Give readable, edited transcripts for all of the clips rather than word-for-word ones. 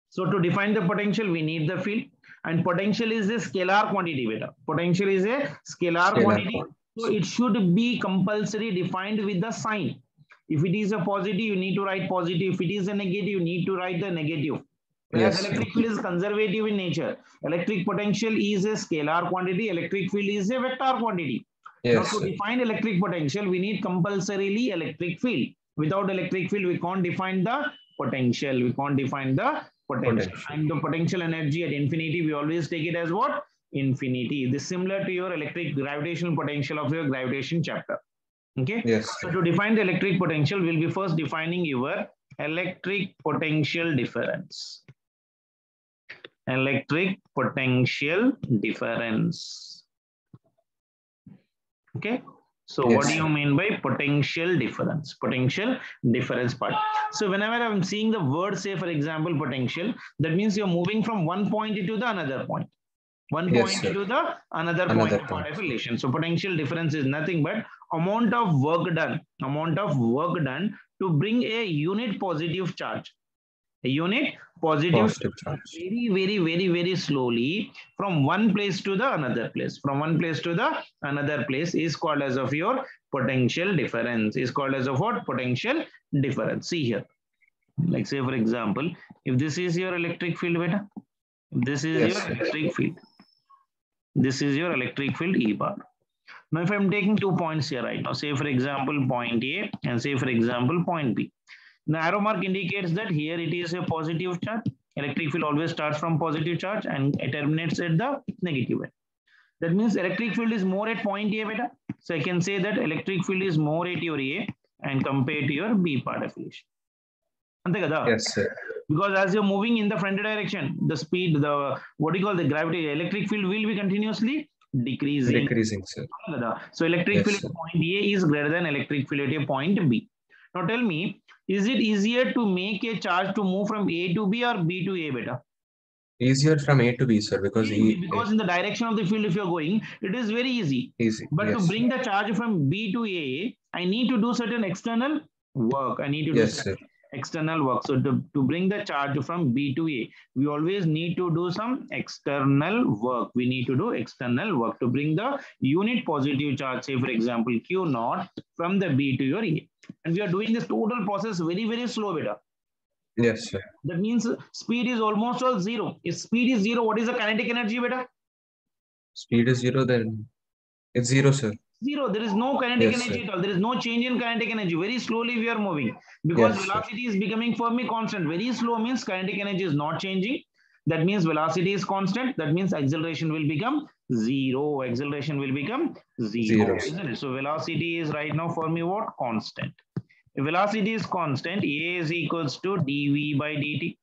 So to define the potential, we need the field, and potential is a scalar quantity, beta. Potential is a scalar quantity. So it should be compulsory defined with the sign. If it is a positive, you need to write positive. If it is a negative, you need to write the negative. Whereas electric field is conservative in nature. Electric potential is a scalar quantity. Electric field is a vector quantity. Now to define electric potential, we need compulsorily electric field. Without electric field, we can't define the potential. We can't define the potential. And the potential energy at infinity, we always take it as what? Infinity. This is similar to your electric gravitational potential of your gravitation chapter. Okay. Yes. So to define the electric potential, we'll be first defining your electric potential difference. Electric potential difference. Okay. So what do you mean by potential difference? Potential difference part. So whenever I'm seeing the word, say for example, potential, that means you're moving from one point to the another point. One point to the another point of relation. So potential difference is nothing but amount of work done to bring a unit positive charge. A unit positive charge very slowly from one place to the another place. From one place to the another place is called as of your potential difference. Is called as of what? Potential difference. See here. Like say for example, if this is your electric field, beta, this is your electric field. This is your electric field E bar. Now, if I'm taking 2 points here right now, say for example, point A and say for example, point B. The arrow mark indicates that here it is a positive charge. Electric field always starts from positive charge and it terminates at the negative end. That means electric field is more at point A, beta. So I can say that electric field is more at your A and compared to your B part of relation. Yes, sir. Because as you're moving in the front direction, the speed, the what do you call the gravity, electric field will be continuously decreasing. Decreasing, sir. So electric field at point A is greater than electric field at a point B. Now tell me, is it easier to make a charge to move from A to B or B to A, beta? Easier from A to B, sir, because because in the direction of the field, if you're going, it is very easy. But to bring the charge from B to A, I need to do certain external work. I need to do external work. So to bring the charge from B to A, we always need to do some external work. We need to do external work to bring the unit positive charge, say for example, Q naught from the B to your A. And we are doing this total process very slow, beta. Yes, sir. That means speed is almost all zero. If speed is zero, what is the kinetic energy, beta? Speed is zero, then it's zero, sir. Zero. There is no kinetic energy at all. There is no change in kinetic energy. Very slowly we are moving because velocity is becoming Fermi constant. Very slow means kinetic energy is not changing. That means velocity is constant. That means acceleration will become zero. Acceleration will become zero. Isn't it? So velocity is right now Fermi what? Constant. If velocity is constant, A is equals to dV by dt.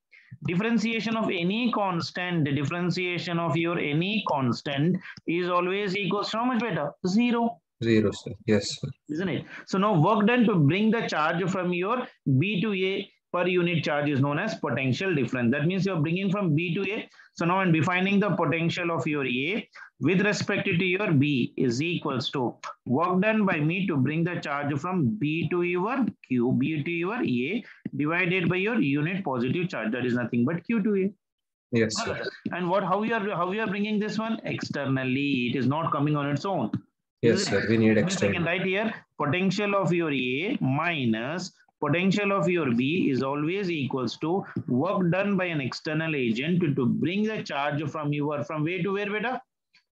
Differentiation of any constant, the differentiation of your any constant is always equals to how much, beta? Zero. Zero, sir. Yes, sir. Isn't it? So now work done to bring the charge from your B to A per unit charge is known as potential difference. That means you're bringing from B to A. So now I'm defining the potential of your A with respect to your B is equals to work done by me to bring the charge from B to your Q, B to your A divided by your unit positive charge. That is nothing but Q to A. Yes, sir. And how we are bringing this one? Externally. It is not coming on its own. Yes, sir. We need external. I can write here potential of your A minus potential of your B is always equals to work done by an external agent to bring the charge from where to where, beta?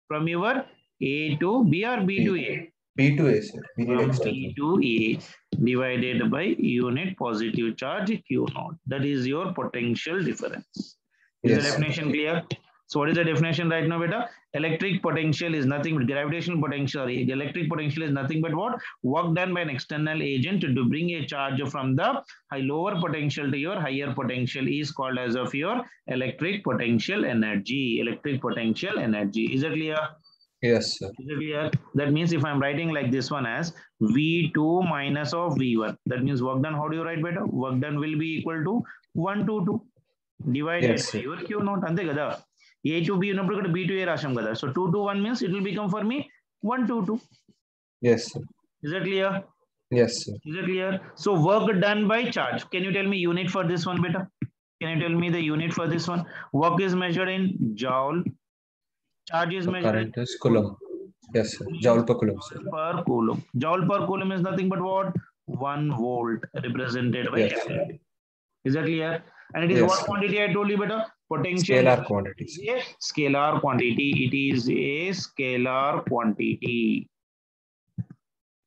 From your A to B or B to A? B to A, sir. We need external. B to A divided by unit positive charge Q naught. That is your potential difference. Is the definition clear? So what is the definition right now, beta? Electric potential is nothing but gravitational potential. The electric potential is nothing but what? Work done by an external agent to bring a charge from the lower potential to your higher potential is called as of your electric potential energy. Electric potential energy. Is it clear? Yes, sir. Is it clear? That means if I'm writing like this one as V2 minus of V1, that means work done, how do you write, beta? Work done will be equal to 122 divided by your Q naught. Ante kada? A to B unnappudu B to A rasham kada. So 2 to 1 means it will become for me 1 to 2. Yes, sir. Is that clear? Yes, sir. Is it clear? So work done by charge. Can you tell me unit for this one, beta? Can you tell me the unit for this one? Work is measured in joule. Charge is measured Current is coulomb. Yes, sir. Joule per coulomb, sir. per coulomb. Joule per coulomb is nothing but what? 1 volt represented by Yes. F. Is that clear? And it is Yes, what sir. quantity I told you better? Potential. Scalar quantity, sir. Yes, scalar quantity. It is a scalar quantity.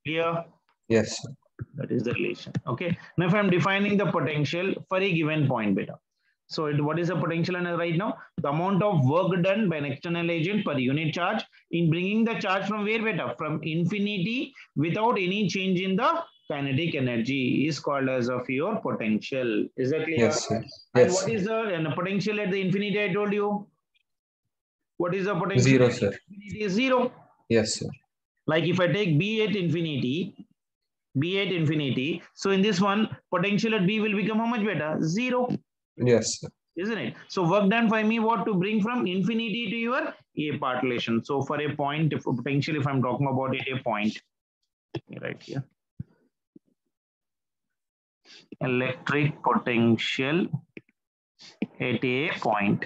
Clear? Yes, sir. That is the relation. Okay. Now, if I'm defining the potential for a given point beta. So, what is the potential right now? The amount of work done by an external agent per unit charge in bringing the charge from where beta? From infinity without any change in the kinetic energy is called as of your potential. Is that clear? Yes, sir. And Yes. what is the potential at the infinity? I told you. What is the potential? Zero, sir. Infinity is zero. Yes, sir. Like if I take B at infinity, so in this one, potential at B will become how much beta? Zero. Yes, sir. Isn't it? So work done by me, what to bring from infinity to your A part relation. So for a point, potential, if I'm talking about it, a point, right here. Electric potential at a point.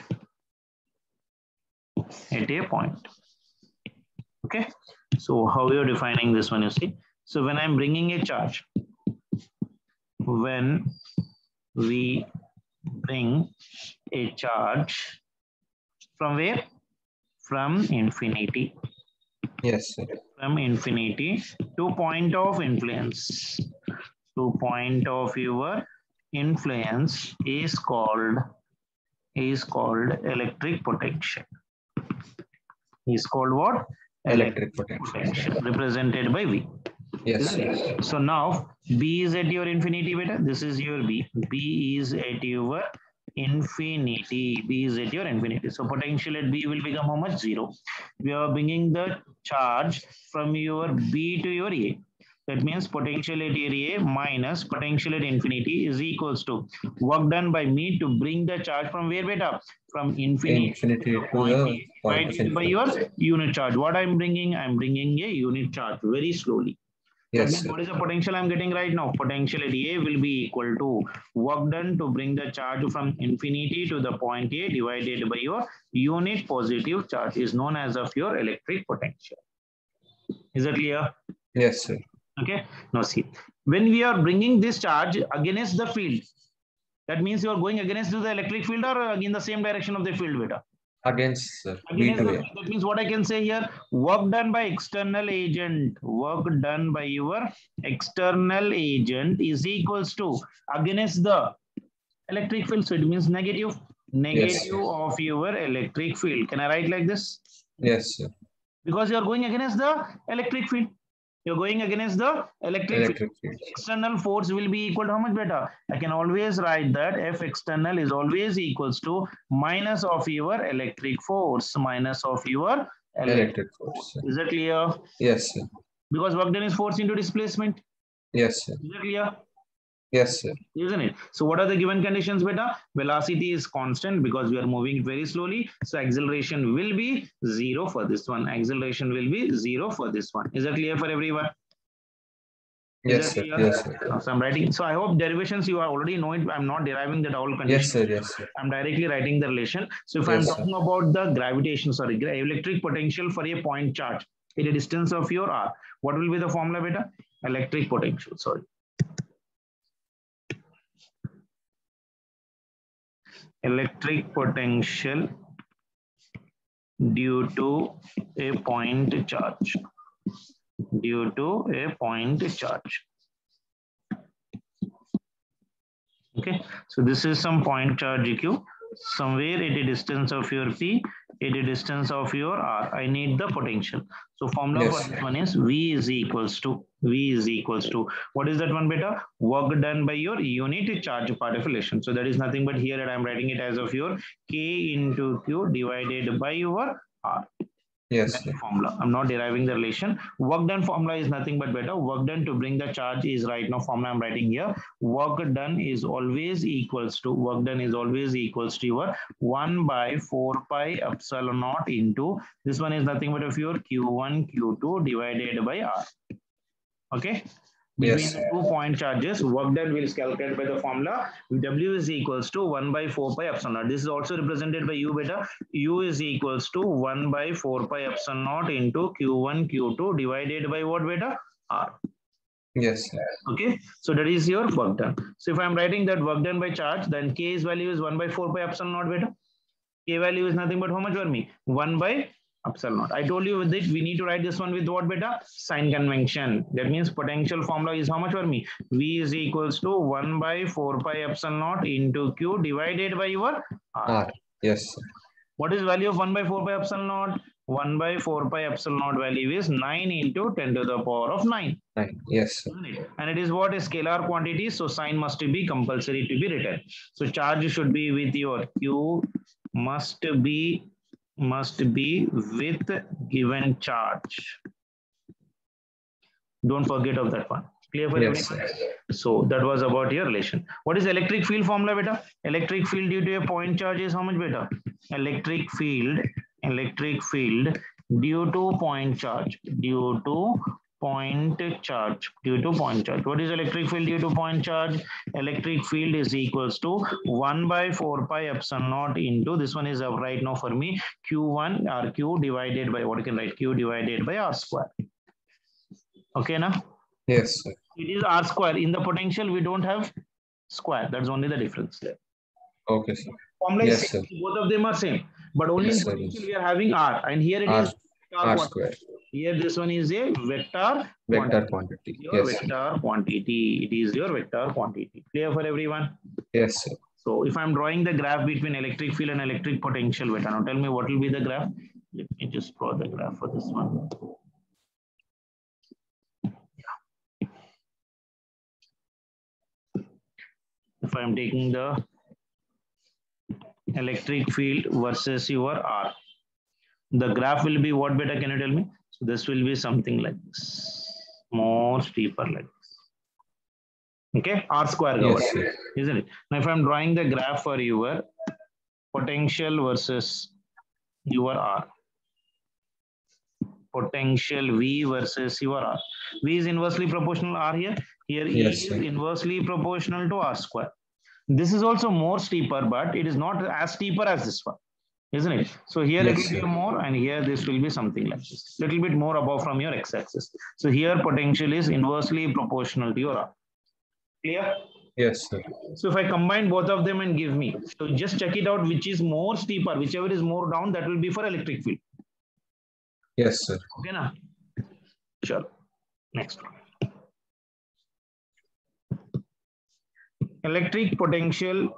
At a point. Okay. So how you're defining this one, you see? So when I'm bringing a charge, when we bring a charge from where? From infinity. Yes, sir. From infinity to point of influence. To point of your influence is called electric potential. Is called what? Electric potential. Represented by V. Yes, sir. So now B is at your infinity beta. This is your B. B is at your infinity. B is at your infinity. So potential at B will become how much? Zero. We are bringing the charge from your B to your A. That means potential at area minus potential at infinity is equals to work done by me to bring the charge from where beta? From infinity to the point of influence. By your unit charge. What I'm bringing a unit charge very slowly. Yes, sir. What is the potential I'm getting right now? Potential at A will be equal to work done to bring the charge from infinity to the point A divided by your unit positive charge is known as of your electric potential. Is that clear? Yes, sir. Okay. Now see, when we are bringing this charge against the field, that means you are going against the electric field or in the same direction of the field beta? Against, sir. Against the, that means what I can say here, work done by external agent, work done by your external agent is equals to against the electric field. So it means negative of your electric field. Can I write like this? Yes, sir. Because you are going against the electric field. You're going against the electric field. External force will be equal to how much beta? I can always write that F external is always equals to minus of your electric force. Minus of your electric force. Is that clear? Yes, sir. Because work done is force into displacement. Yes, sir. Is that clear? Yes, sir. Isn't it? So what are the given conditions beta? Velocity is constant because we are moving very slowly. So acceleration will be zero for this one. Acceleration will be zero for this one. Is that clear for everyone? Yes, sir. Yes, sir. So I'm writing. So I hope derivations you already know it. I'm not deriving that all conditions. Yes, sir. Yes, sir. I'm directly writing the relation. So if I'm talking about the electric potential for a point charge at a distance of your R, what will be the formula beta? Electric potential. Sorry. Electric potential due to a point charge. Due to a point charge. Okay, so this is some point charge Q. Somewhere at a distance of your P, at a distance of your R, I need the potential. So formula for this one is V is equals to, what is that one beta? Work done by your unit charge part of relation. So that is nothing but here I'm writing it as of your K into Q divided by your R. Yes. Formula. I'm not deriving the relation. Work done formula is nothing but beta. Work done to bring the charge is right now formula I'm writing here. Work done is always equals to your 1 by 4 pi epsilon naught into this one is nothing but of your Q1 Q2 divided by R. Okay. between Yes. the 2 point charges, work done will is calculated by the formula W is equals to 1 by 4 pi epsilon naught. This is also represented by U beta. U is equals to 1 by 4 pi epsilon naught into Q1 Q2 divided by what beta? R. Yes, sir. Okay, so that is your work done. So if I'm writing that work done by charge, then K is value is 1 by 4 pi epsilon naught beta. K value is nothing but how much for me? 1 by epsilon naught. I told you with it, we need to write this one with what beta? Sign convention. That means potential formula is how much for me? V is equals to 1 by 4 pi epsilon naught into Q divided by your R. R. Yes, sir. What is value of 1 by 4 pi epsilon naught? 1 by 4 pi epsilon naught value is 9 into 10 to the power of 9. 9. Yes, sir. And it is what? A scalar quantity. So sign must be compulsory to be written. So charge should be with your Q must be with given charge. Don't forget of that one. Clear for Yes, everyone? So that was about your relation. What is electric field formula beta? Electric field due to a point charge is how much beta? Electric field due to point charge. Due to point charge. What is electric field due to point charge? Electric field is equals to 1 by 4 pi epsilon naught into, this one is right now for me, Q1 or Q divided by, what you can write? Q divided by R square. Okay, now? Yes, sir. It is R square. In the potential, we don't have square. That's only the difference there. Okay, sir. Formula Yes, is same. sir. Both of them are same. But only Yes, in sir. potential, we are having R. And here it R, is R square. Here this one is a vector quantity. Your Yes. vector quantity. It is your vector quantity. Clear for everyone? Yes, sir. So if I'm drawing the graph between electric field and electric potential, beta, now tell me what will be the graph. Let me just draw the graph for this one. If I'm taking the electric field versus your R, the graph will be what beta? Can you tell me? So this will be something like this, more steeper like this. Okay, R square, Yes, sir. isn't it? Now if I'm drawing the graph for your potential versus your R, potential V versus your R. V is inversely proportional R here. Here E Yes, is sir. inversely proportional to R square. This is also more steeper, but it is not as steeper as this one, isn't it? So here Yes, it will sir. be more, and here this will be something like this, little bit more above from your x-axis. So here potential is inversely proportional to your R. Clear? Yes, sir. So if I combine both of them and give me, so just check it out, which is more steeper, whichever is more down, that will be for electric field. Yes, sir. Okay, na? Sure. Next one. Electric potential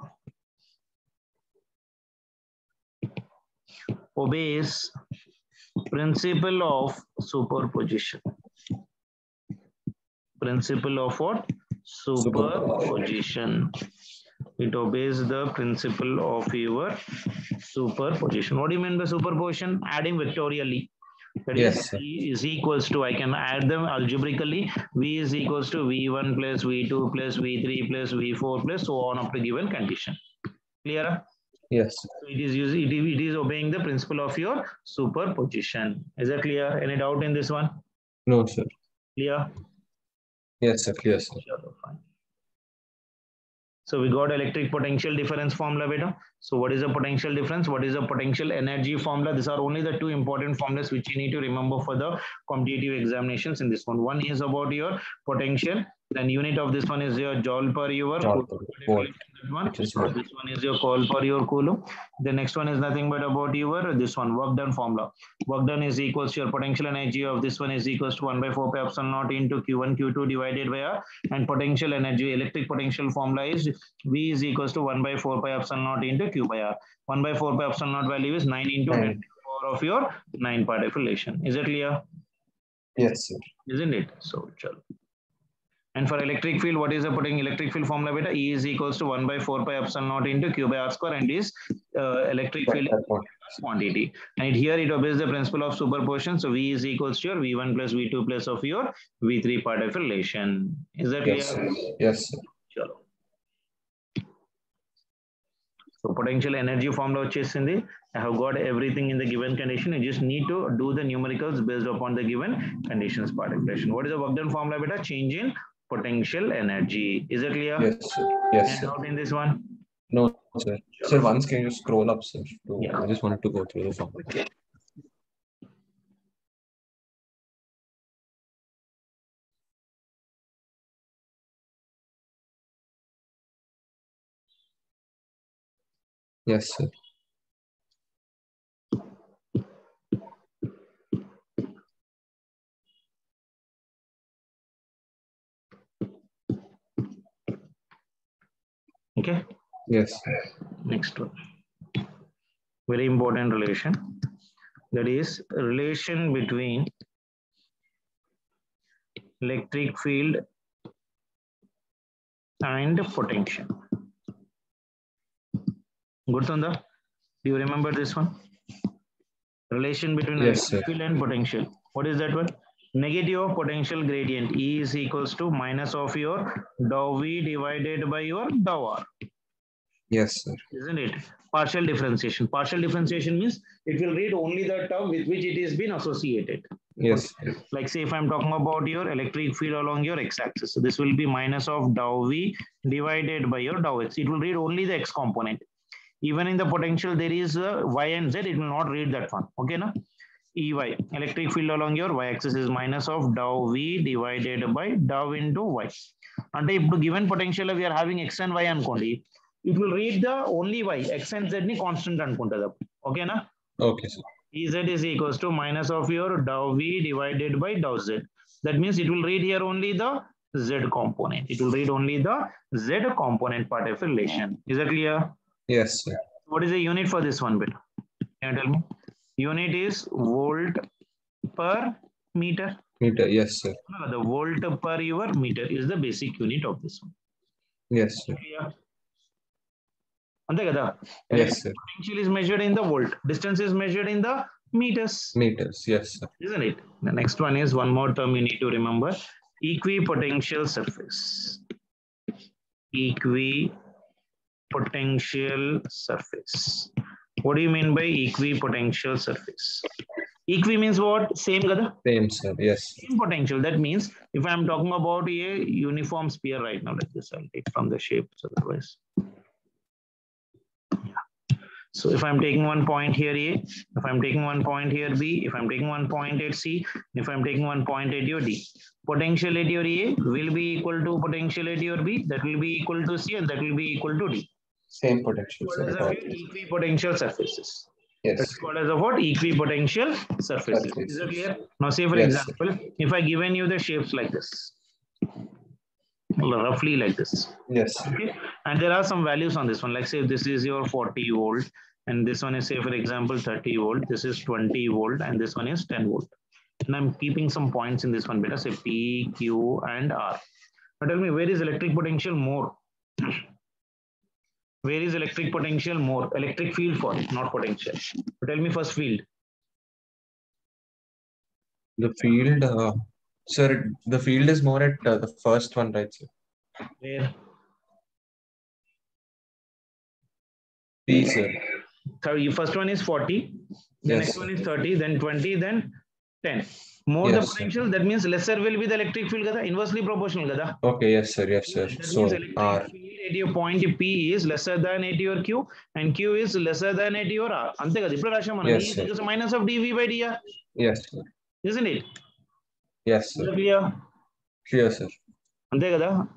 obeys principle of superposition. Principle of what? Superposition. It obeys the principle of your superposition. What do you mean by superposition? Adding vectorially. That Yes, is, sir. V is equals to, I can add them algebraically. V is equals to V1 plus V2 plus V3 plus V4 plus so on up to given condition. Clear? Yes. So it is obeying the principle of your superposition. Is that clear? Any doubt in this one? No, sir. Clear? Yes, sir. Clear, sir. Sure, fine. So we got electric potential difference formula beta. So what is the potential difference? What is the potential energy formula? These are only the two important formulas which you need to remember for the competitive examinations in this one. One is about your potential. Then unit of this one is your joule per your Joule per volt. This one is your coil per your coulomb. The next one is nothing but about your this one work done formula. Work done is equals to your potential energy of this one is equals to 1 by 4 pi epsilon naught into Q1 Q2 divided by R, and potential energy electric potential formula is V is equals to 1 by 4 pi epsilon naught into Q by R. 1 by 4 pi epsilon naught value is 9 into 10 to the power of your 9 part relation. Is it clear? Yes, sir. Isn't it? So chalo. And for electric field, what is the putting electric field formula beta? E is equals to 1 by 4 pi epsilon naught into Q by R square, and is electric field quantity. And here it obeys the principle of superposition. So V is equals to your V1 plus V2 plus of your V3 part of relation. Is that clear? Yes, sir. Yes, sir. Chalo. So potential energy formula chesindi. I have got everything in the given condition. You just need to do the numericals based upon the given conditions part relation. What is the work done formula beta? Change in potential energy. Is it clear? Yes, sir. Yes, And sir. out in this one? No, sir. Sir, once can you scroll up, sir? Yeah. I just wanted to go through the form. Yes, sir. Okay. Yes, sir. Next one. Very important relation. That is relation between electric field and potential. Gurtunda, do you remember this one? Relation between Yes, sir. electric field and potential. What is that one? Negative of potential gradient E is equals to minus of your dou V divided by your dou R. Yes, sir. Isn't it? Partial differentiation. Partial differentiation means it will read only the term with which it has been associated. Yes. Okay. Like say if I'm talking about your electric field along your x-axis, so this will be minus of dou V divided by your dou x. It will read only the x component. Even in the potential, there is a y and z, it will not read that one. Okay, na? EY, electric field along your y-axis is minus of dou V divided by dou into y. And if given potential, we are having x and y ankondi, it will read the only y, x and z ni constant ankuntada. Okay, na? Okay, sir. Ez is equals to minus of your dou V divided by dou z. That means it will read here only the z component. It will read only the z component part of relation. Is that clear? Yes, sir. What is the unit for this one bit? Can you tell me? Unit is volt per meter. Meter, yes, sir. No, the volt per your meter is the basic unit of this one. Yes, sir. Clear? Ante kada? Yes, sir. Potential is measured in the volt. Distance is measured in the meters. Meters, yes, sir. Isn't it? The next one is one more term you need to remember. Equipotential surface. Equipotential surface. What do you mean by equipotential surface? Equi means what? Same, kada? Same, sir. Yes. Same potential. That means if I'm talking about a uniform sphere right now, like this, I'll take from the shape. Otherwise. So if I'm taking one point here A, if I'm taking one point here B, if I'm taking one point at C, if I'm taking one point at your D, potential at your A will be equal to potential at your B, that will be equal to C, and that will be equal to D. Same potential, What is sir. equipotential surfaces? Yes. That's called as a what? Equipotential surfaces. Is that clear? Now say for Yes, example, if I given you the shapes like this, roughly like this. Yes. Okay. And there are some values on this one. Like say this is your 40 volt, and this one is say for example 30 volt. This is 20 volt, and this one is 10 volt. And I'm keeping some points in this one. Better say P, Q, and R. Now tell me where is electric potential more? Where is electric potential more? Electric field for not potential. So tell me first field. The field, sir, the field is more at the first one, right, sir? Where? P, sir. So first one is 40, the Yes, next sir. one is 30, then 20, then 10. More Yes, the potential, that means lesser will be the electric field, gada, inversely proportional. Gada. Okay, yes, sir. Yes, sir. That So, means electric R. field at your point P is lesser than at your Q, and Q is lesser than at your R. Ante kada, ippudu rashamana, Yes, E is sir. equals to minus of dV by dr. Yes, sir. Isn't it? Yes, Is sir. that clear? Clear, sir. Ante kada?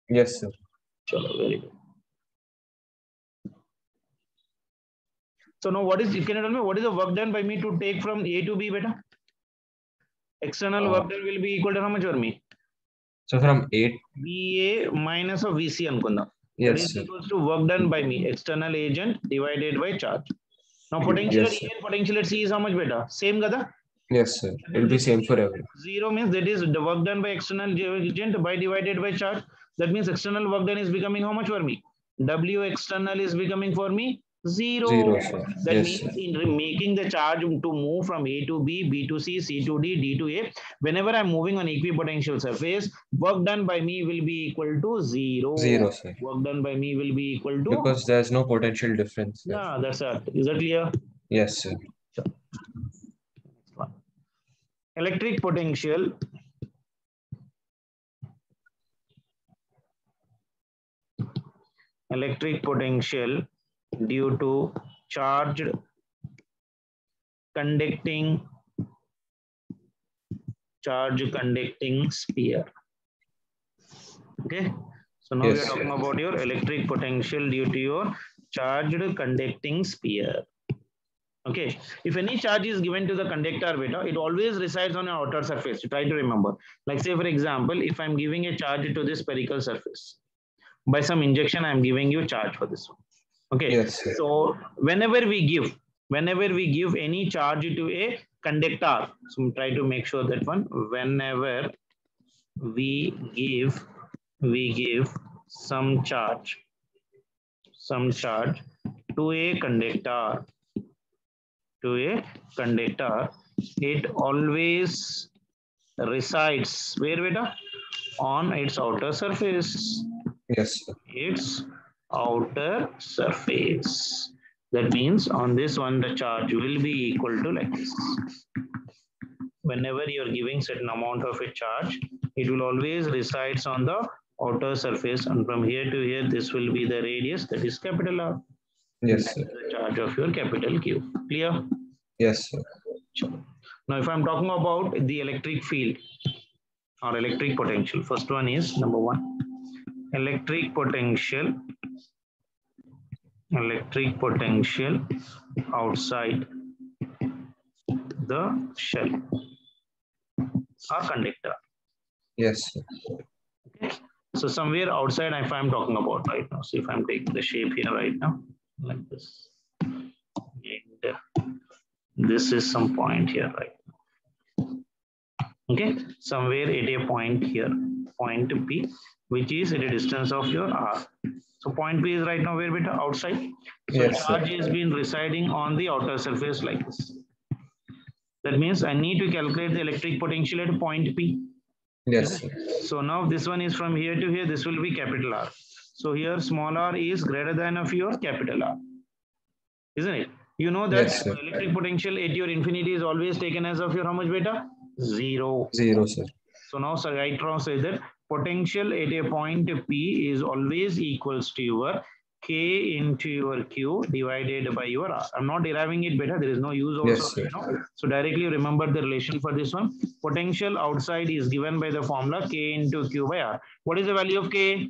Yes, sir. Chalo, very good. So now what is, can you tell me what is the work done by me to take from A to B, beta? External work done will be equal to how much for me? So from 8. VA minus of VC anukunda. Yes, that is sir. equals to work done by me, external agent divided by charge. Now potential Yes, at sir. E and potential at C is how much better? Same gada? Yes, sir. It will be same for everyone. 0 means that is the work done by external agent by divided by charge. That means external work done is becoming how much for me? W external is becoming for me 0. 0, sir. That Yes, means sir. in making the charge to move from A to B, B to C, C to D, D to A, whenever I'm moving on equipotential surface, work done by me will be equal to 0. 0, sir. Work done by me will be equal to... Because there's no potential difference. Sir. Yeah, that's it. Is that clear? Yes, sir. Sure. Electric potential electric potential due to charged conducting sphere. Okay, so now we are talking about your electric potential due to your charged conducting sphere. Okay, if any charge is given to the conductor beta, it always resides on an outer surface. You try to remember. Like say for example, if I'm giving a charge to this spherical surface, by some injection, I'm giving you charge for this one. Okay, yes, so whenever we give any charge to a conductor, so try to make sure that one, whenever we give some charge to a conductor, it always resides where beta? On its outer surface. Yes, sir. Its outer surface. That means on this one, the charge will be equal to like this. Whenever you're giving certain amount of a charge, it will always resides on the outer surface, and from here to here, this will be the radius, that is capital R. Yes, sir. The charge of your capital Q. Clear? Yes, sir. Sure. Now, if I'm talking about the electric field or electric potential, first one is number one, electric potential outside the shell or conductor. Yes, sir. Okay. So somewhere outside, if I'm talking about right now, so if I'm taking the shape here right now, like this, and this is some point here right now. Okay, somewhere at a point here, point P, which is at a distance of your R. So point P is right now where beta? Outside. So yes, charge is been residing on the outer surface like this. That means I need to calculate the electric potential at point P. Yes. So now this one is from here to here, this will be capital R. So here small r is greater than of your capital R. Isn't it? You know that yes, electric potential at your infinity is always taken as of your how much beta? 0. 0, sir. So now sir, right now say that potential at a point P is always equals to your K into your Q divided by your R. I'm not deriving it better. There is no use also. Yes, you know? So directly remember the relation for this one. Potential outside is given by the formula K into Q by R. What is the value of K?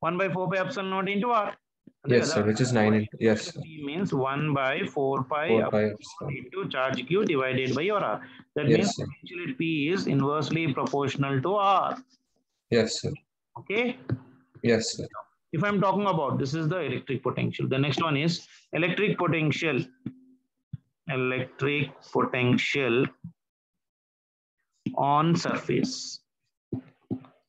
1 by 4 pi epsilon naught into R. Yes, sir, which is 9. Yes. P means 1 by 4 pi into charge Q divided by your R. That means potential at P is inversely proportional to R. Yes, sir. Okay? Yes, sir. If I'm talking about, this is the electric potential. The next one is electric potential. Electric potential on surface.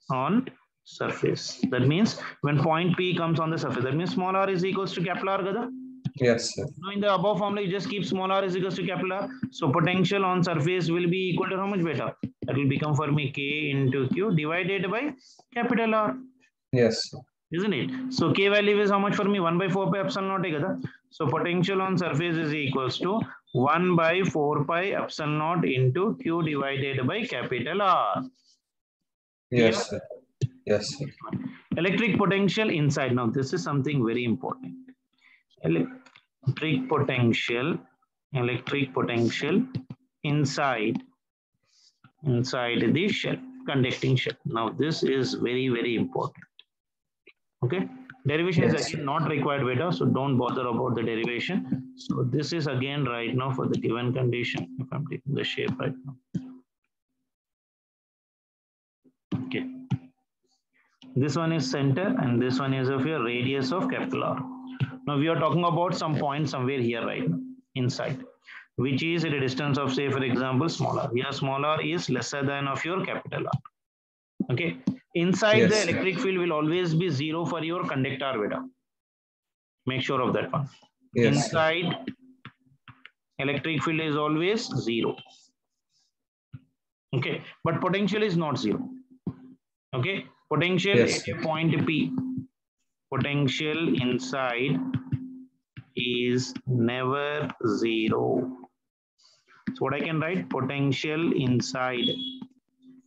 On surface. That means when point P comes on the surface, that means small r is equals to capital R. Gada? Yes, sir. Now in the above formula, you just keep small r is equals to capital R. So potential on surface will be equal to how much beta? That will become for me K into Q divided by capital R. Yes, sir. Isn't it? So K value is how much for me? 1 by 4 pi epsilon naught. So potential on surface is equals to 1 by 4 pi epsilon naught into Q divided by capital R. Yes, sir. Yes, sir. Electric potential inside. Now this is something very important. Electric potential inside the shell, conducting shell. Now this is very, very important. Okay, derivation is again not required beta, so don't bother about the derivation. So this is again right now for the given condition. If I'm taking the shape right now. Okay, this one is center and this one is of your radius of capital R. Now we are talking about some point somewhere here right now inside, which is at a distance of say for example small r. Here small r is lesser than of your capital R. Okay. Inside the electric field will always be 0 for your conductor beta. Make sure of that one. Yes. Inside electric field is always 0. Okay, but potential is not 0. Okay, potential at a point P. Potential inside is never 0. So what I can write? Potential inside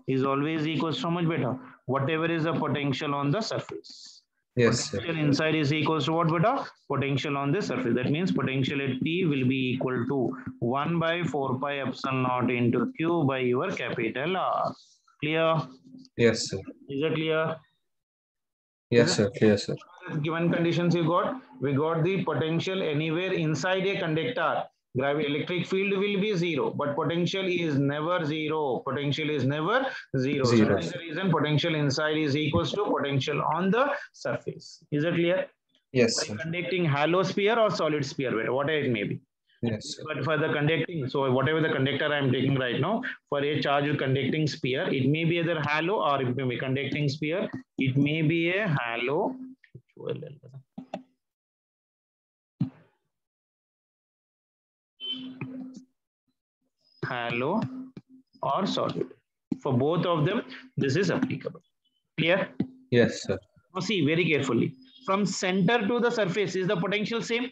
is always equals to how much beta? Whatever is the potential on the surface. Yes, sir. Potential inside is equals to what, beta? Potential on this surface. That means potential at P will be equal to 1 by 4 pi epsilon naught into Q by your capital R. Clear? Yes, sir. Is that clear? Yes, sir. Clear, sir. Given conditions you got, we got the potential anywhere inside a conductor. Electric field will be zero, but potential is never zero. Potential is never zero. So that is the reason potential inside is equals to potential on the surface. Is it clear? Yes, sir. Conducting hollow sphere or solid sphere, whatever it may be. Yes, sir. But for the conducting, so whatever the conductor I am taking right now, for a charge conducting sphere, it may be either hollow or it may be conducting sphere. It may be a hollow. Hollow or solid. For both of them, this is applicable. Clear? Yes, sir. Now see very carefully. From center to the surface, is the potential same?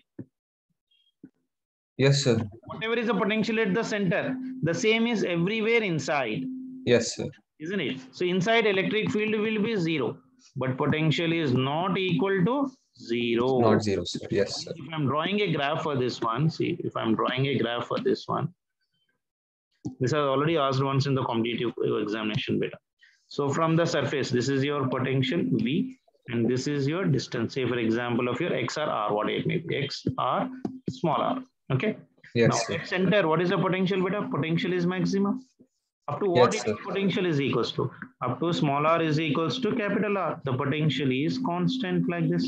Yes, sir. Whatever is the potential at the center, the same is everywhere inside. Yes, sir. Isn't it? So inside electric field will be zero, but potential is not equal to zero. Not zero, sir. Yes, sir. If I'm drawing a graph for this one, see, if I'm drawing a graph for this one, this I already asked once in the competitive examination beta. So from the surface, this is your potential V, and this is your distance. Say for example of your X or R, what it may be, X or small r. Okay. Yes, now sir. at center, what is the potential beta? Potential is maximum. Up to what Yes, sir. potential is equals to? Up to small r is equals to capital R. The potential is constant like this.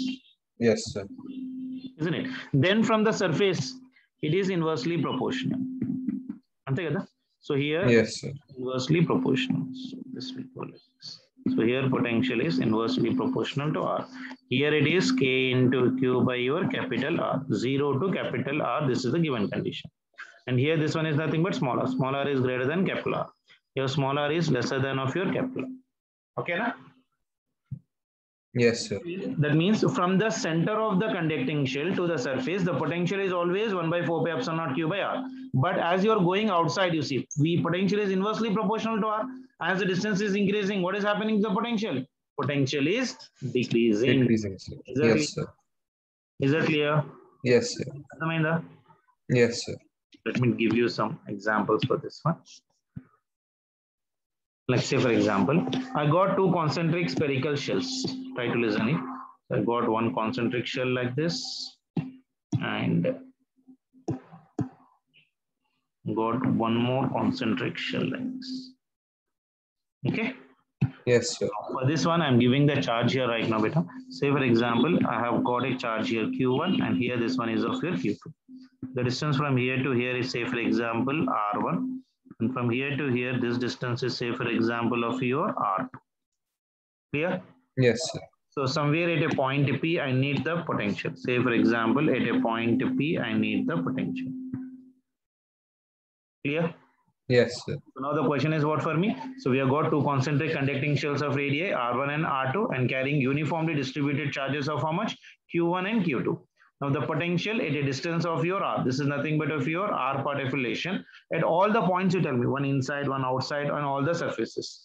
Yes, sir. Isn't it? Then from the surface, it is inversely proportional. So here, yes, sir. Inversely proportional. So this we call it. So here potential is inversely proportional to R. Here it is K into Q by your capital R. 0 to capital R. This is the given condition. And here this one is nothing but small r. Small r is greater than capital R. Your small r is lesser than of your capital R. Okay, na? Yes, sir. That means from the center of the conducting shell to the surface, the potential is always 1 by 4 pi epsilon naught Q by R. But as you are going outside, you see, potential is inversely proportional to R. As the distance is increasing, what is happening to the potential? Potential is decreasing. Decreasing, sir. Yes, sir. Is that clear? Yes, sir. Yes, sir. Let me give you some examples for this one. Let's say, for example, I got two concentric spherical shells. Try to listen it. So I got one concentric shell like this and got one more concentric shell like this. Okay. Yes, sir. For this one, I'm giving the charge here right now, beta. Say, for example, I have got a charge here Q1 and here this one is of your Q2. The distance from here to here is, say, for example, R1. And from here to here, this distance is, say, for example, of your R2. Clear? Yes, sir. So somewhere at a point P, I need the potential. Say, for example, at a point P, I need the potential. Clear? Yes, sir. So now the question is what for me? So we have got two concentric conducting shells of radii, R1 and R2, and carrying uniformly distributed charges of how much? Q1 and Q2. Now the potential at a distance of your R, this is nothing but of your R part of relation. At all the points you tell me, one inside, one outside, on all the surfaces.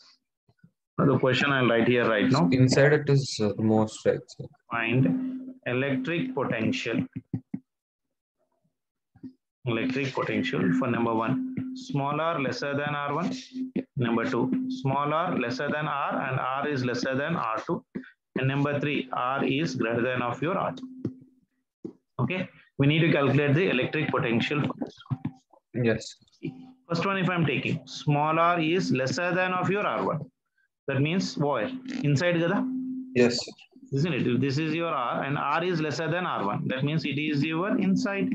Now the question I'll write here right now. Inside it is most right, sir. Find electric potential. Electric potential for number 1, small r lesser than R1. Number 2, small r lesser than R and R is lesser than R2. And number 3, R is greater than of your R2. Okay, we need to calculate the electric potential for this one. Yes. First one, if I'm taking small r is lesser than of your R1. That means where? Inside gada? Yes, sir. Isn't it? If this is your R and R is lesser than R1, that means it is your inside.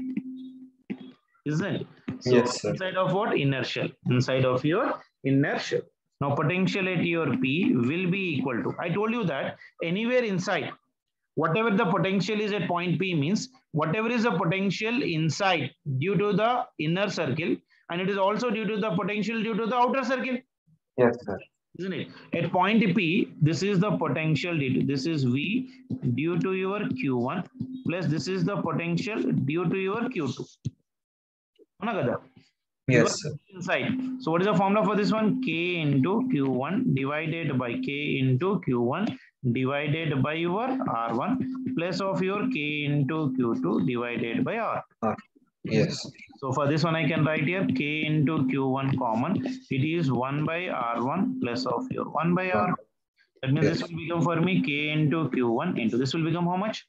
Isn't it? So yes, sir. Inside of what? Inner shell. Inside of your inner shell. Now potential at your P will be equal to, I told you that anywhere inside, whatever the potential is at point P means whatever is the potential inside due to the inner circle, and it is also due to the potential due to the outer circle. Yes, sir. Isn't it? At point P, this is the potential due to, this is V due to your Q1 plus this is the potential due to your Q2. Yes, sir. Inside. So what is the formula for this one? K into Q1 divided by K into Q1 divided by your R1 plus of your K into Q2 divided by R. Yes. So for this one, I can write here K into Q1 common. It is 1 by R1 plus of your 1 by R. That means this will become for me K into Q1 into this will become how much?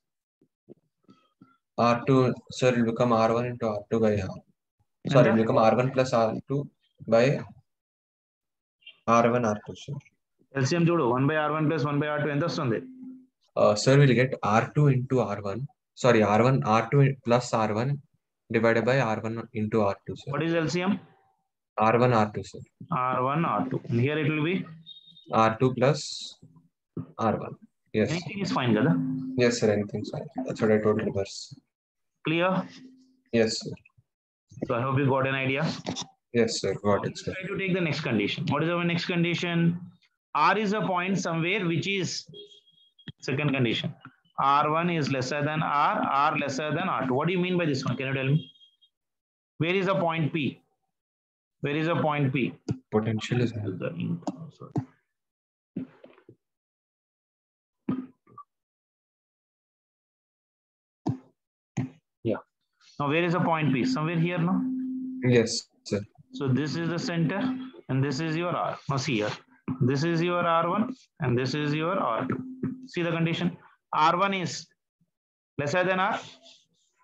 R2, sir, it will become R1 into R2 by R. Sorry, it will become R1 plus R2 by R1 R2, sir. LCM చూడు 1 by R1 plus 1 by R2 ఎంత వస్తుంది? Sir, we'll get R2 into R1. Sorry, R1, R2 plus R1 divided by R1 into R2, sir. What is LCM? R1 R2, sir. R1 R2. And here it will be R2 plus R1. Yes. Anything is fine, kada? Yes, sir. Anything's fine. That's what I told reverse. Clear? Yes, sir. So I hope you got an idea. Yes, sir. Got it, sir. Try to take the next condition. What is our next condition? R is a point somewhere which is second condition. R1 is lesser than R, R lesser than R2. What do you mean by this one? Can you tell me? Where is the point P? Where is the point P? Potential is yeah. Now where is the point P? Somewhere here, no? Yes, sir. So this is the center and this is your R. Now see here. This is your R1 and this is your R2. See the condition. R1 is lesser than R.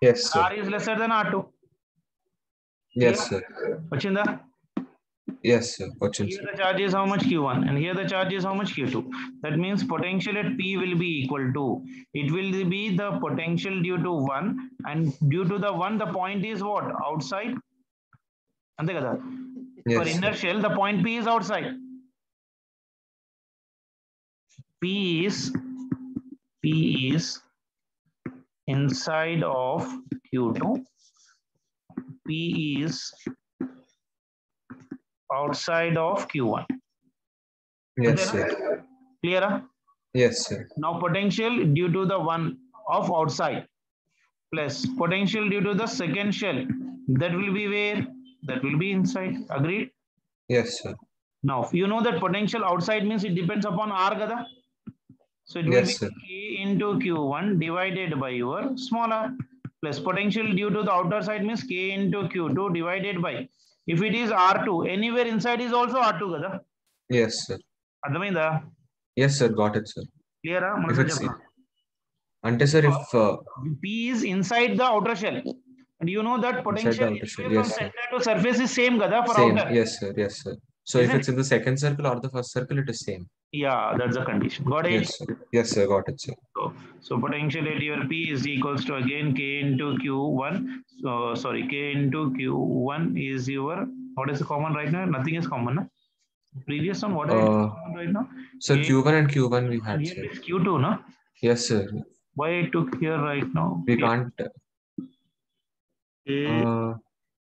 Yes, sir. R is lesser than R2. Yes, sir. Vachinda? Yes, sir. Here the charge is how much Q1 and here the charge is how much Q2. That means potential at P will be equal to, it will be the potential due to 1 and due to the 1 the point is what? Outside. Yes, for inner shell the point P is outside. P is inside of Q2. P is outside of Q1. Yes, sir. Clear? Yes, sir. Now potential due to the one of outside plus potential due to the second shell. That will be where? That will be inside. Agreed? Yes, sir. Now you know that potential outside means it depends upon R, gada? So it will be K into Q1 divided by your small r plus potential due to the outer side means K into Q2 divided by, if it is R2, anywhere inside is also R2, gada? Yes, sir. Adhamainda? Yes, sir. Got it, sir. Clear? Ante, sir, if P is inside the outer shell. And you know that potential from center to surface is same, gada, for same. outer. Yes, sir. Yes, sir. So if it's in the second circle or the first circle, it is same. Yeah, that's the condition. Got it? Yes, sir. Yes, sir. Got it, sir. So potential at your P is equals to again K into Q1. So sorry, K into Q1 is your, what is the common right now? Nothing is common. No? Previous one, what is common right now? So Q1 and Q1 we had. Here is Q2, no? Yes, sir. Why I took here right now? We can't.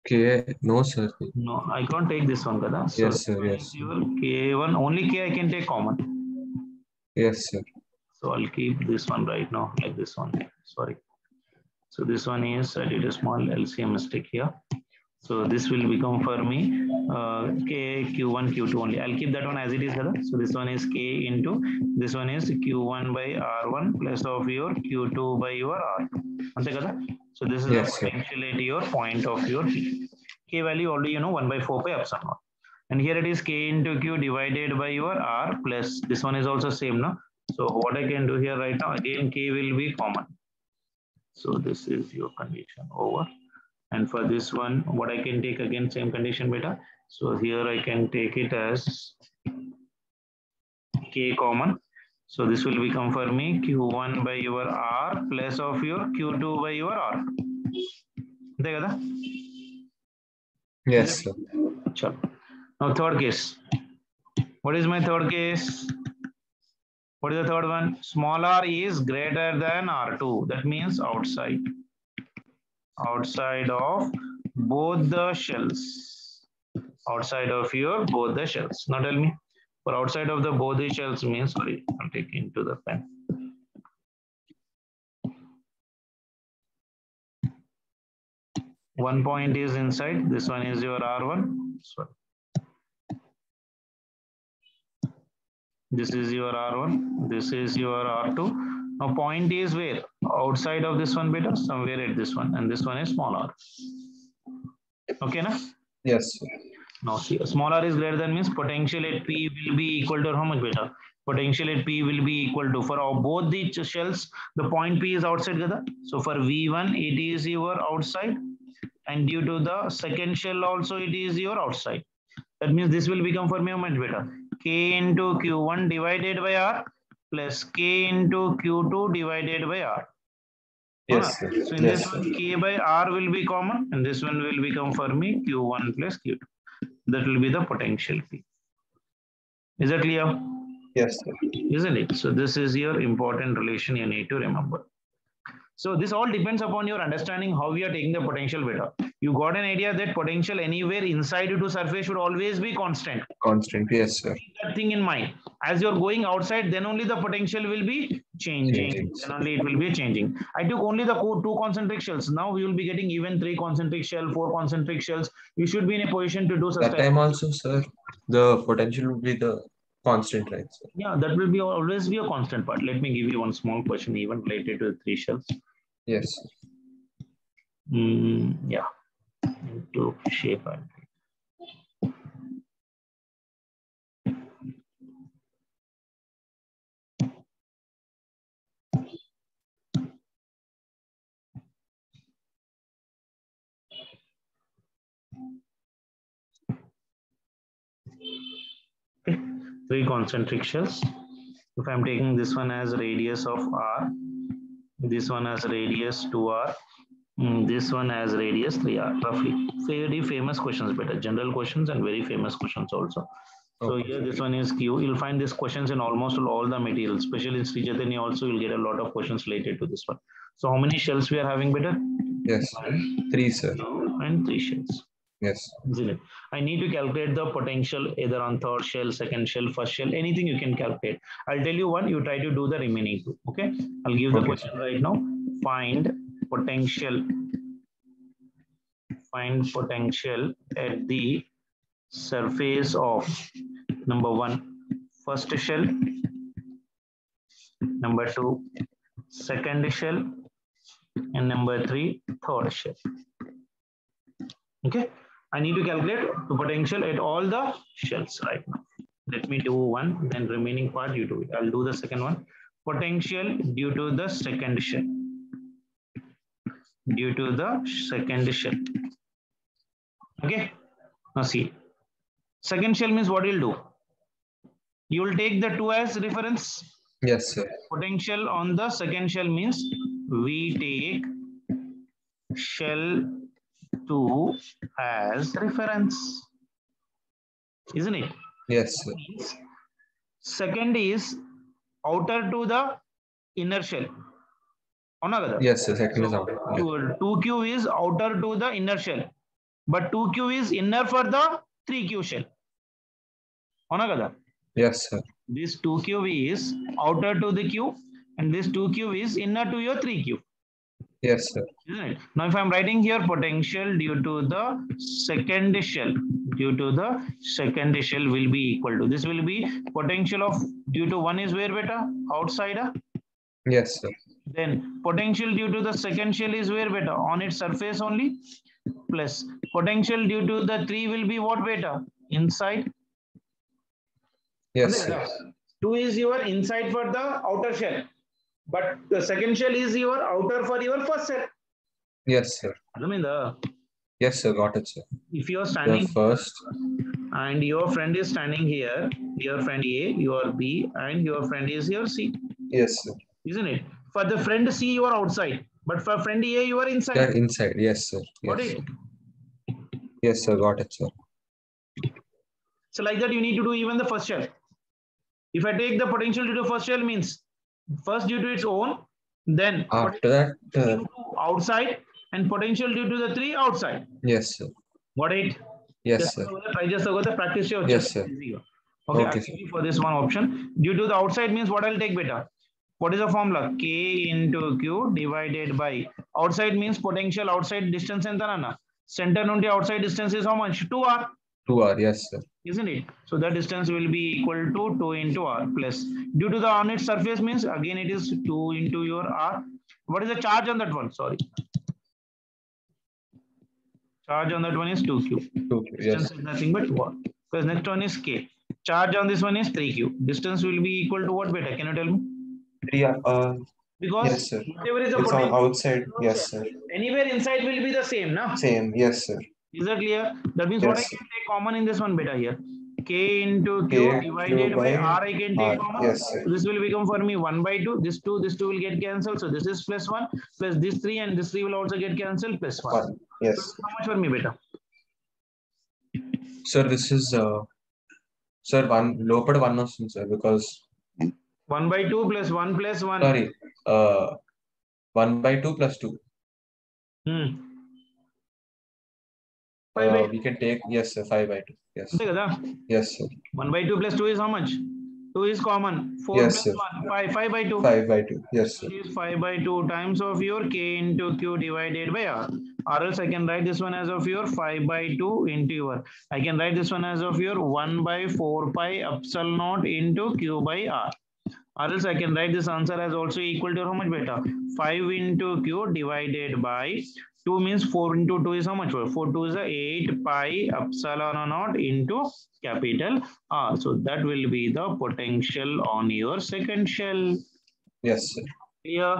K, no, sir. No, I can't take this one, kada. So yes, sir. Yes. K1, only K I can take common. Yes, sir. So I'll keep this one right now, like this one. Sorry. So this one is, I did a small LCM mistake here. So this will become for me K, Q1, Q2 only. I'll keep that one as it is. So this one is K into, this one is Q1 by R1 plus of your Q2 by your R2. So this is the potential at your point of your P. K value already you know 1 by 4 pi epsilon naught. And here it is K into Q divided by your R plus this one is also same, no? So what I can do here right now, again K will be common. So this is your condition over. And for this one, what I can take again, same condition beta. So here I can take it as K common. So this will become for me Q1 by your R plus of your Q2 by your R. Yes, sir. Now third case. What is my third case? What is the third one? Small r is greater than R2. That means outside. Outside of both the shells. Outside of your both the shells. Now tell me. For outside of the both the shells means, sorry, I'll take into the pen. One point is inside. This one is your R1. Sorry. This is your R1. This is your R2. Now point is where? Outside of this one beta, somewhere at this one. And this one is small r. Okay, na? Yes, sir. Now see, small r is greater than means potential at P will be equal to how much beta? Potential at P will be equal to, for both the shells, the point P is outside. So for V1, it is your outside. And due to the second shell also, it is your outside. That means this will become for me how much beta? K into Q1 divided by R plus K into Q2 divided by R. Yes, sir. So in Yes, this one, K by R will be common, and this one will become for me Q1 plus Q2. That will be the potential P. Is that clear? Yes, sir. Isn't it? So this is your important relation you need to remember. So this all depends upon your understanding how we are taking the potential beta. You got an idea that potential anywhere inside to surface should always be constant. Constant, yes, sir. Keep that thing in mind. As you're going outside, then only the potential will be changing. Then only it will be changing. I took only the 2 concentric shells. Now we will be getting even 3 concentric shells, 4 concentric shells. You should be in a position to do such. That time also, sir, the potential will be the constant, right, sir? Yeah, that will be always be a constant part. Let me give you one small question even related to the 3 shells. Yes. Yeah. Into shape and okay. 3 concentric shells. If I'm taking this one as radius of R, this one as radius 2R, this one as radius 3R, roughly. Very famous questions, better general questions and very famous questions also. So okay. Here this one is Q. You'll find these questions in almost all the materials, especially in Sri Chaitanya also you'll get a lot of questions related to this one. So how many shells we are having, better? Yes, 3, sir. And 3 shells. Yes. I need to calculate the potential either on third shell, second shell, first shell, anything you can calculate. I'll tell you one, you try to do the remaining 2. Okay. I'll give the question right now. Find potential at the surface of number 1, first shell, number 2, second shell, and number 3, third shell. Okay. I need to calculate the potential at all the shells right now. Let me do one, then remaining part you do it. I'll do the second one. Potential due to the second shell. Due to the second shell. Okay. Now see. Second shell means what you'll do? You will take the 2 as reference. Yes, sir. Potential on the second shell means we take shell 2 as reference, isn't it? Yes, sir. Second is outer to the inner shell. Yes, sir. Second is outer. 2Q is outer to the inner shell, but 2Q is inner for the 3Q shell. Yes, sir. This 2Q is outer to the Q, and this 2Q is inner to your 3Q. Yes, sir. Isn't it? Now, if I'm writing here potential due to the second shell, will be equal to, this will be potential of due to 1 is where beta? Outside. Yes, sir. Then potential due to the second shell is where beta? On its surface only. Plus potential due to the 3 will be what beta? Inside. Yes, sir. 2 is your inside for the outer shell. But the second shell is your outer for your first shell. Yes, sir. Yes, sir. Got it, sir. If you are standing the first and your friend is standing here, your friend A, your B, and your friend is your C. Yes, sir. Isn't it? For the friend C, you are outside. But for friend A, you are inside. Yeah, inside. Yes, sir. Yes, got it? Yes, sir. Got it, sir. So like that, you need to do even the first shell. If I take the potential due to first shell means first due to its own, then after that outside, and potential due to the 3 outside. Yes, sir. Got it? Yes, sir. Try just to go the practice. Yes, sir. Okay, for this one option, due to the outside means what I'll take beta. What is the formula? K into Q divided by outside means potential outside distance and center nunti outside distance is how much? 2R. 2r, yes, sir. Isn't it? So the distance will be equal to 2 into r plus, due to the on its surface means again it is 2 into your r. What is the charge on that one? Sorry, charge on that one is 2q. 2q, Distance yes. is nothing but what? Because next one is k. Charge on this one is 3q. Distance will be equal to what, beta? Can you tell me? 3r, Because yes, sir. whatever is the It's on potential outside, yes, sir. anywhere inside will be the same, now. Same, yes, sir. Is that clear? That means Yes, what I can take common in this one, beta, here? K into q K divided by r I can take R, common. yes, sir. So this will become for me 1 by 2. This 2 will get cancelled. So this is plus 1 plus this 3 and this 3 will also get cancelled plus 1. 1, yes. So how much for me, beta? Sir, this is, sir, 1, lower 1 వస్తుంది, sir, because 1 by 2 plus 1 plus 1. sorry, 1 by 2 plus 2. 5 by 2. We can take, yes, sir, 5 by 2. Yes. Yes, sir. 1 by 2 plus 2 is how much? 2 is common. 4 Yes, plus sir. 1. 5 by 2. 5 by 2. Yes, sir. It is 5 by 2 times of your k into q divided by r. Or else I can write this one as of your 5 by 2 into your. I can write this one as of your 1 by 4 pi epsilon naught into q by r. Or else I can write this answer as also equal to how much, beta? 5 into q divided by 2 means 4 into 2 is how much? 4 2 is 8 pi epsilon naught into capital R. So that will be the potential on your second shell. Yes, sir. Clear?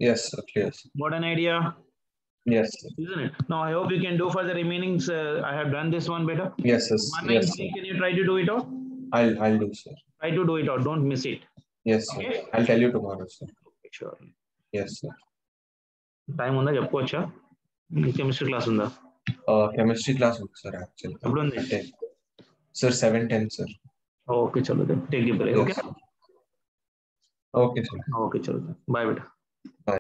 Yes, sir. Clear, sir. What an idea? Yes, sir. Isn't it? Now I hope you can do for the remaining. I have done this one better. Yes, sir. Yes, sir. Can you try to do it out? I'll do, sir. Try to do it out. Don't miss it. Yes, sir. Okay? I'll tell you tomorrow, sir. Sure. Yes, sir. Time ఉందా చెప్పుకోవచ్చా? Chemistry class ఉందా? Chemistry class ఉంది, sir, actually. ఎప్పుడు ఉంది? Sir, 7:10, sir. Okay, chalo then. Take a break. Yes, Okay. sir. Okay, sir. Okay, chalo. Bye, beta. Bye.